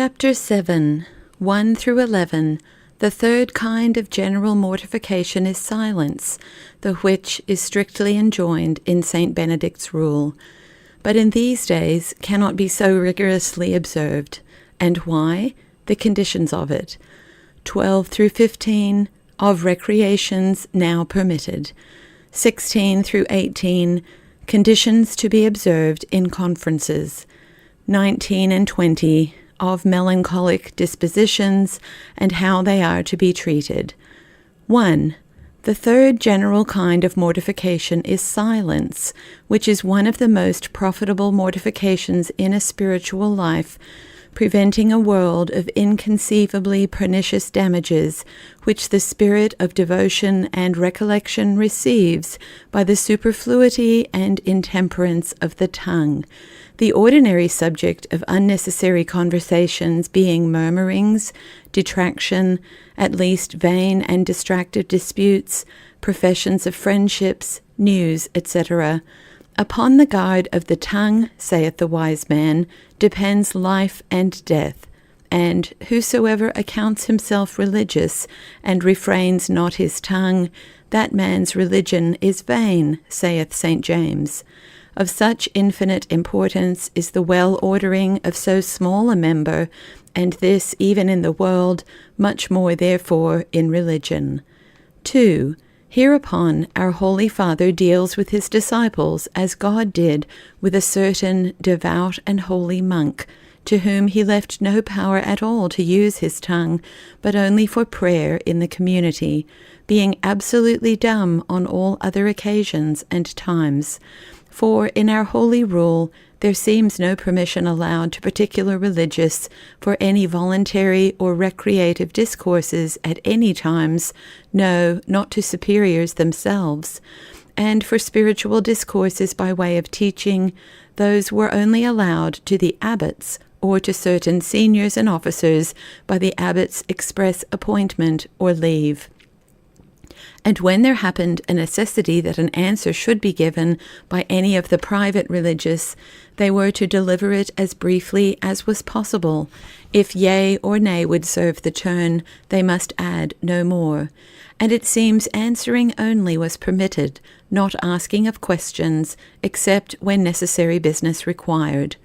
Chapter 7, 1 through 11. The third kind of general mortification is silence, the which is strictly enjoined in St. Benedict's rule, but in these days cannot be so rigorously observed. And why? The conditions of it. 12 through 15, of recreations now permitted. 16 through 18, conditions to be observed in conferences. 19 and 20, of melancholic dispositions and how they are to be treated. 1. The third general kind of mortification is silence, which is one of the most profitable mortifications in a spiritual life, preventing a world of inconceivably pernicious damages which the spirit of devotion and recollection receives by the superfluity and intemperance of the tongue, the ordinary subject of unnecessary conversations being murmurings, detraction, at least vain and distracted disputes, professions of friendships, news, etc. Upon the guard of the tongue, saith the wise man, depends life and death, and whosoever accounts himself religious and refrains not his tongue, that man's religion is vain, saith St. James. Of such infinite importance is the well-ordering of so small a member, and this even in the world, much more therefore in religion. 2. Hereupon our Holy Father deals with his disciples as God did with a certain devout and holy monk, to whom he left no power at all to use his tongue, but only for prayer in the community, being absolutely dumb on all other occasions and times. For in our holy rule there seems no permission allowed to particular religious for any voluntary or recreative discourses at any times, no, not to superiors themselves. And for spiritual discourses by way of teaching, those were only allowed to the abbots or to certain seniors and officers by the abbot's express appointment or leave. And when there happened a necessity that an answer should be given by any of the private religious, they were to deliver it as briefly as was possible. If yea or nay would serve the turn, they must add no more. And it seems answering only was permitted, not asking of questions, except when necessary business required.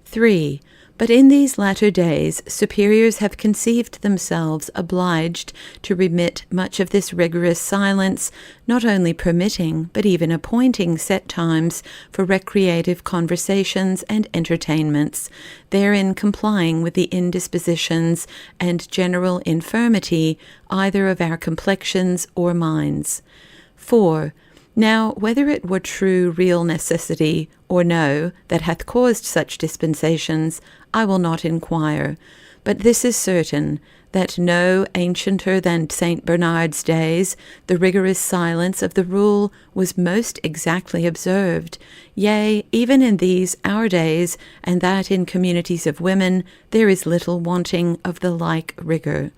3. But in these latter days, superiors have conceived themselves obliged to remit much of this rigorous silence, not only permitting, but even appointing set times for recreative conversations and entertainments, therein complying with the indispositions and general infirmity either of our complexions or minds. 4. Now, whether it were true real necessity, or no, that hath caused such dispensations, I will not inquire. But this is certain, that no ancienter than St. Bernard's days, the rigorous silence of the rule was most exactly observed. Yea, even in these our days, and that in communities of women, there is little wanting of the like rigor.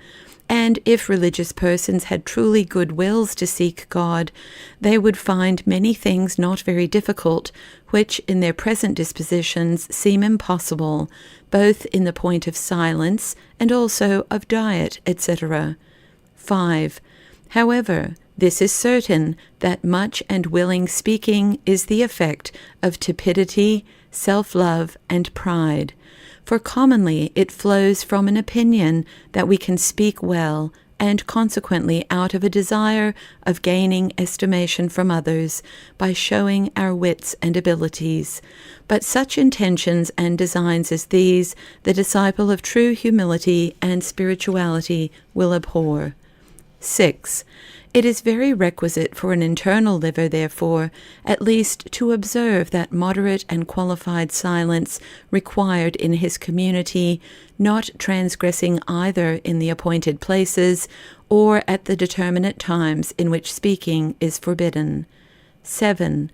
And if religious persons had truly good wills to seek God, they would find many things not very difficult, which in their present dispositions seem impossible, both in the point of silence and also of diet, etc. 5. However, this is certain, that much and willing speaking is the effect of tepidity, self-love, and pride. For commonly it flows from an opinion that we can speak well, and consequently out of a desire of gaining estimation from others by showing our wits and abilities. But such intentions and designs as these, the disciple of true humility and spirituality will abhor. 6. It is very requisite for an internal liver, therefore, at least to observe that moderate and qualified silence required in his community, not transgressing either in the appointed places or at the determinate times in which speaking is forbidden. 7.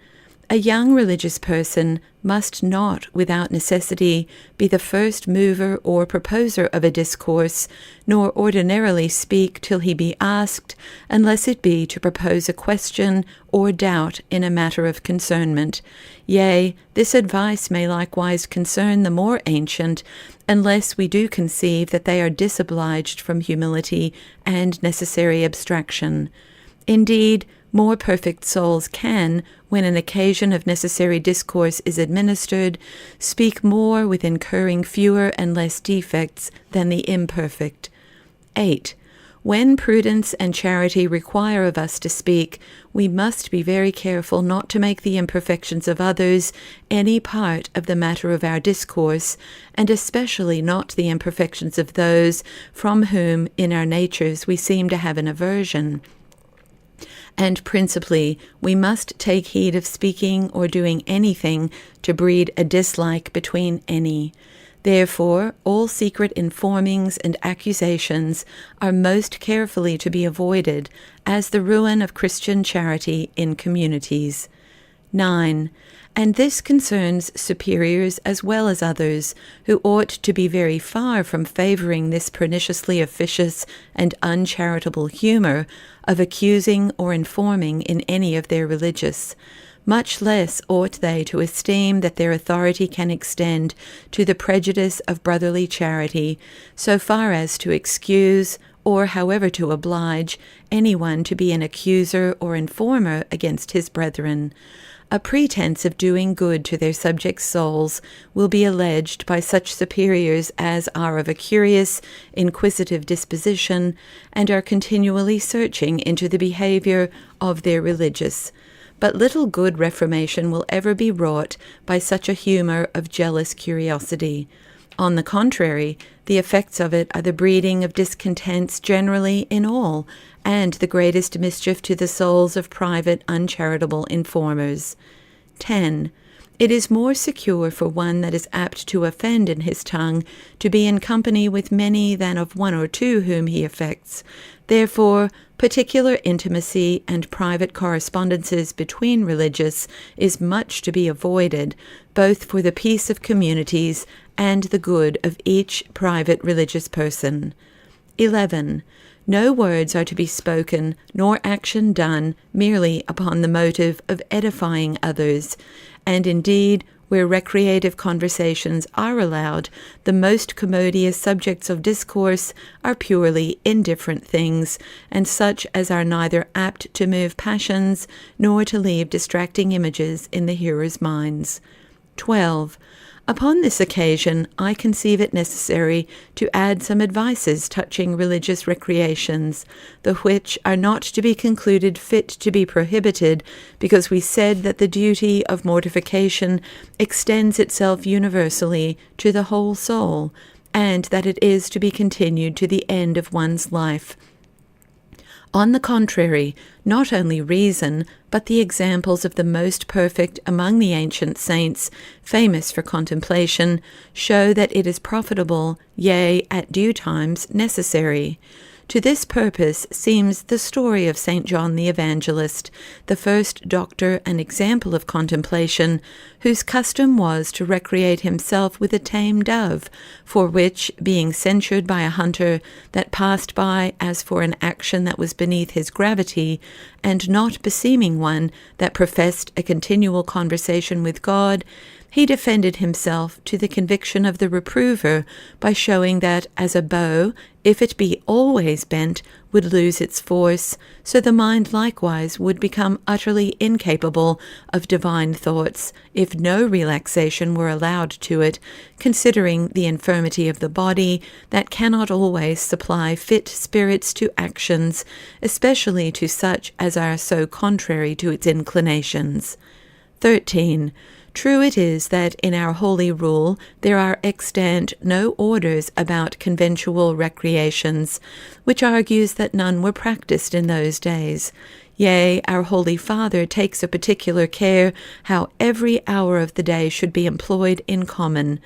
A young religious person must not, without necessity, be the first mover or proposer of a discourse, nor ordinarily speak till he be asked, unless it be to propose a question or doubt in a matter of concernment. Yea, this advice may likewise concern the more ancient, unless we do conceive that they are disobliged from humility and necessary abstraction. Indeed, more perfect souls can, when an occasion of necessary discourse is administered, speak more with incurring fewer and less defects than the imperfect. 8. When prudence and charity require of us to speak, we must be very careful not to make the imperfections of others any part of the matter of our discourse, and especially not the imperfections of those from whom in our natures we seem to have an aversion. And principally, we must take heed of speaking or doing anything to breed a dislike between any. Therefore, all secret informings and accusations are most carefully to be avoided, as the ruin of Christian charity in communities. 9. And this concerns superiors as well as others, who ought to be very far from favouring this perniciously officious and uncharitable humour of accusing or informing in any of their religious. Much less ought they to esteem that their authority can extend to the prejudice of brotherly charity, so far as to excuse, or however to oblige, anyone to be an accuser or informer against his brethren. A pretense of doing good to their subjects' souls will be alleged by such superiors as are of a curious, inquisitive disposition, and are continually searching into the behaviour of their religious. But little good reformation will ever be wrought by such a humour of jealous curiosity. On the contrary, the effects of it are the breeding of discontents generally in all, and the greatest mischief to the souls of private uncharitable informers. 10. It is more secure for one that is apt to offend in his tongue to be in company with many than of one or two whom he affects. Therefore, particular intimacy and private correspondences between religious is much to be avoided, both for the peace of communities and the good of each private religious person. 11. No words are to be spoken, nor action done, merely upon the motive of edifying others, and indeed, where recreative conversations are allowed, the most commodious subjects of discourse are purely indifferent things, and such as are neither apt to move passions, nor to leave distracting images in the hearers' minds. 12. Upon this occasion, I conceive it necessary to add some advices touching religious recreations, the which are not to be concluded fit to be prohibited, because we said that the duty of mortification extends itself universally to the whole soul, and that it is to be continued to the end of one's life. On the contrary, not only reason, but the examples of the most perfect among the ancient saints, famous for contemplation, show that it is profitable, yea, at due times necessary. To this purpose seems the story of St. John the Evangelist, the first doctor and example of contemplation, whose custom was to recreate himself with a tame dove, for which, being censured by a hunter that passed by as for an action that was beneath his gravity, and not beseeming one that professed a continual conversation with God, he defended himself to the conviction of the reprover by showing that, as a bow, if it be always bent, would lose its force, so the mind likewise would become utterly incapable of divine thoughts, if no relaxation were allowed to it, considering the infirmity of the body, that cannot always supply fit spirits to actions, especially to such as are so contrary to its inclinations. 13. True it is that in our holy rule there are extant no orders about conventual recreations, which argues that none were practised in those days. Yea, our Holy Father takes a particular care how every hour of the day should be employed in common.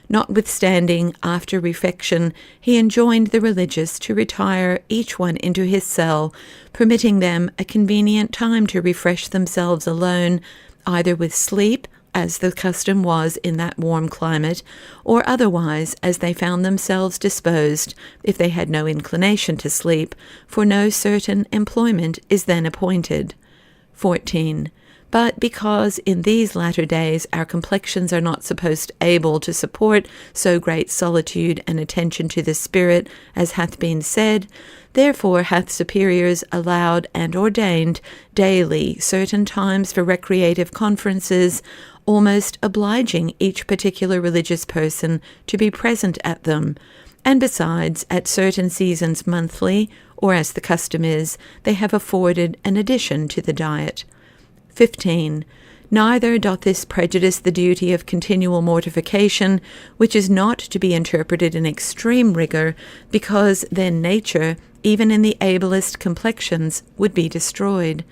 Notwithstanding, after refection, he enjoined the religious to retire each one into his cell, permitting them a convenient time to refresh themselves alone, either with sleep, as the custom was in that warm climate, or otherwise as they found themselves disposed, if they had no inclination to sleep, for no certain employment is then appointed. 14. But because in these latter days our complexions are not supposed able to support so great solitude and attention to the spirit as hath been said, therefore hath superiors allowed and ordained daily certain times for recreative conferences, almost obliging each particular religious person to be present at them, and besides, at certain seasons monthly, or as the custom is, they have afforded an addition to the diet. 15. Neither doth this prejudice the duty of continual mortification, which is not to be interpreted in extreme rigour, because then nature, even in the ablest complexions, would be destroyed.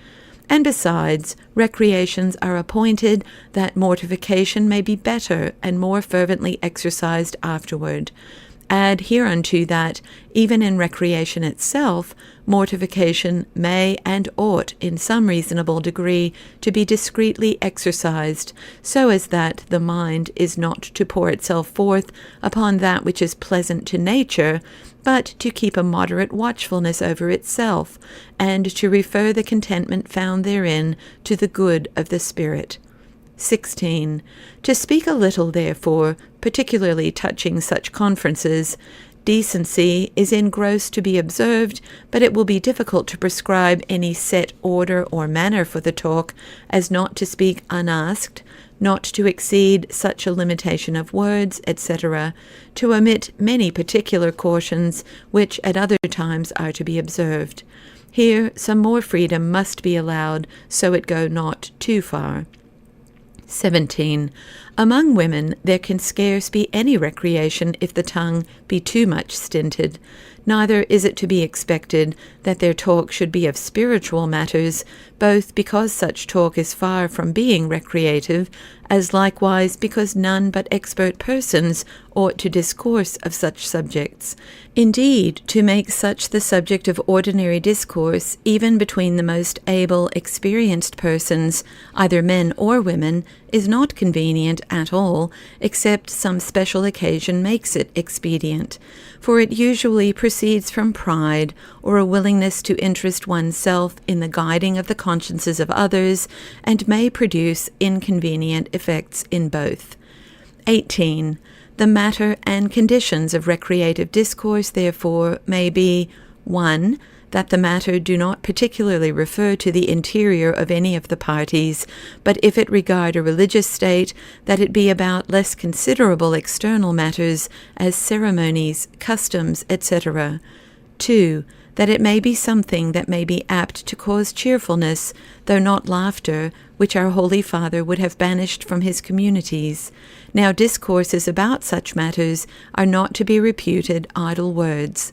And besides, recreations are appointed that mortification may be better and more fervently exercised afterward. Add hereunto that, even in recreation itself, mortification may and ought in some reasonable degree to be discreetly exercised, so as that the mind is not to pour itself forth upon that which is pleasant to nature, but to keep a moderate watchfulness over itself, and to refer the contentment found therein to the good of the spirit. 16. To speak a little, therefore, particularly touching such conferences, decency is in gross to be observed, but it will be difficult to prescribe any set order or manner for the talk, as not to speak unasked, not to exceed such a limitation of words, etc., to omit many particular cautions which at other times are to be observed. Here some more freedom must be allowed, so it go not too far. 17. Among women there can scarce be any recreation if the tongue be too much stinted. Neither is it to be expected that their talk should be of spiritual matters, both because such talk is far from being recreative, as likewise because none but expert persons ought to discourse of such subjects. Indeed, to make such the subject of ordinary discourse, even between the most able, experienced persons, either men or women, is not convenient at all, except some special occasion makes it expedient, for it usually proceeds from pride, or a willingness to interest oneself in the guiding of the consciences of others, and may produce inconvenient effects in both. 18. The matter and conditions of recreative discourse, therefore, may be 1. That the matter do not particularly refer to the interior of any of the parties, but if it regard a religious state, that it be about less considerable external matters, as ceremonies, customs, etc. 2. That it may be something that may be apt to cause cheerfulness, though not laughter, which our Holy Father would have banished from his communities. Now discourses about such matters are not to be reputed idle words.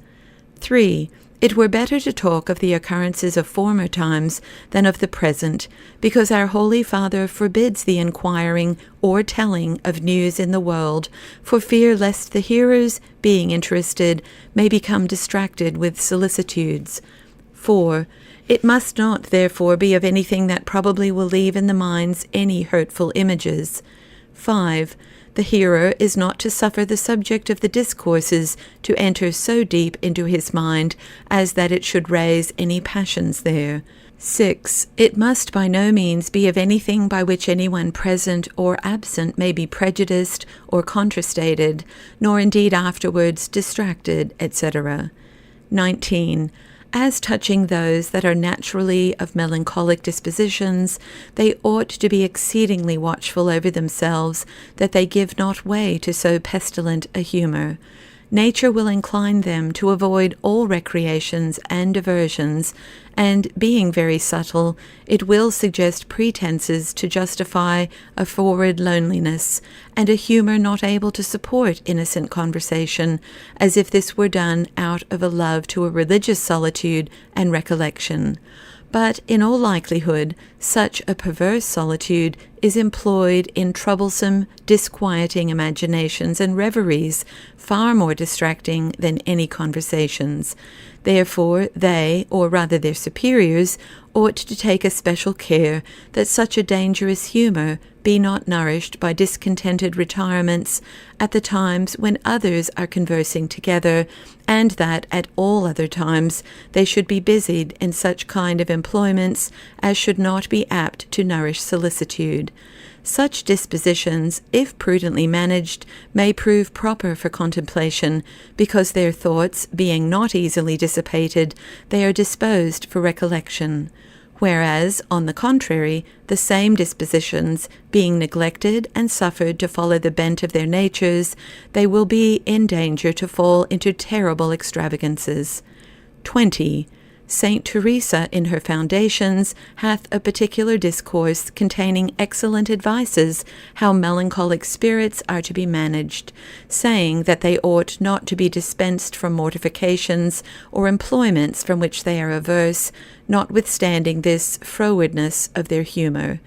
3. It were better to talk of the occurrences of former times than of the present, because our Holy Father forbids the inquiring or telling of news in the world, for fear lest the hearers, being interested, may become distracted with solicitudes. 4. It must not, therefore, be of anything that probably will leave in the minds any hurtful images. 5. The hearer is not to suffer the subject of the discourses to enter so deep into his mind as that it should raise any passions there. 6. It must by no means be of anything by which anyone present or absent may be prejudiced or contrastated, nor indeed afterwards distracted, etc. 19. As touching those that are naturally of melancholic dispositions, they ought to be exceedingly watchful over themselves, that they give not way to so pestilent a humour. Nature will incline them to avoid all recreations and diversions, and, being very subtle, it will suggest pretences to justify a forward loneliness, and a humour not able to support innocent conversation, as if this were done out of a love to a religious solitude and recollection. but in all likelihood such a perverse solitude is employed in troublesome, disquieting imaginations and reveries, far more distracting than any conversations. Therefore they, or rather their superiors, ought to take especial care that such a dangerous humour be not nourished by discontented retirements at the times when others are conversing together, and that at all other times they should be busied in such kind of employments as should not be apt to nourish solicitude. Such dispositions, if prudently managed, may prove proper for contemplation, because their thoughts, being not easily dissipated, they are disposed for recollection. Whereas, on the contrary, the same dispositions, being neglected and suffered to follow the bent of their natures, they will be in danger to fall into terrible extravagances. 20. Saint Teresa in her Foundations hath a particular discourse containing excellent advices how melancholic spirits are to be managed, saying that they ought not to be dispensed from mortifications or employments from which they are averse, notwithstanding this frowardness of their humour.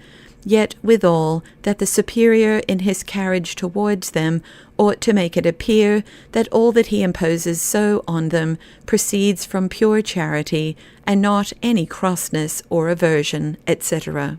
Yet withal that the superior in his carriage towards them ought to make it appear that all that he imposes so on them proceeds from pure charity, and not any crossness or aversion, etc.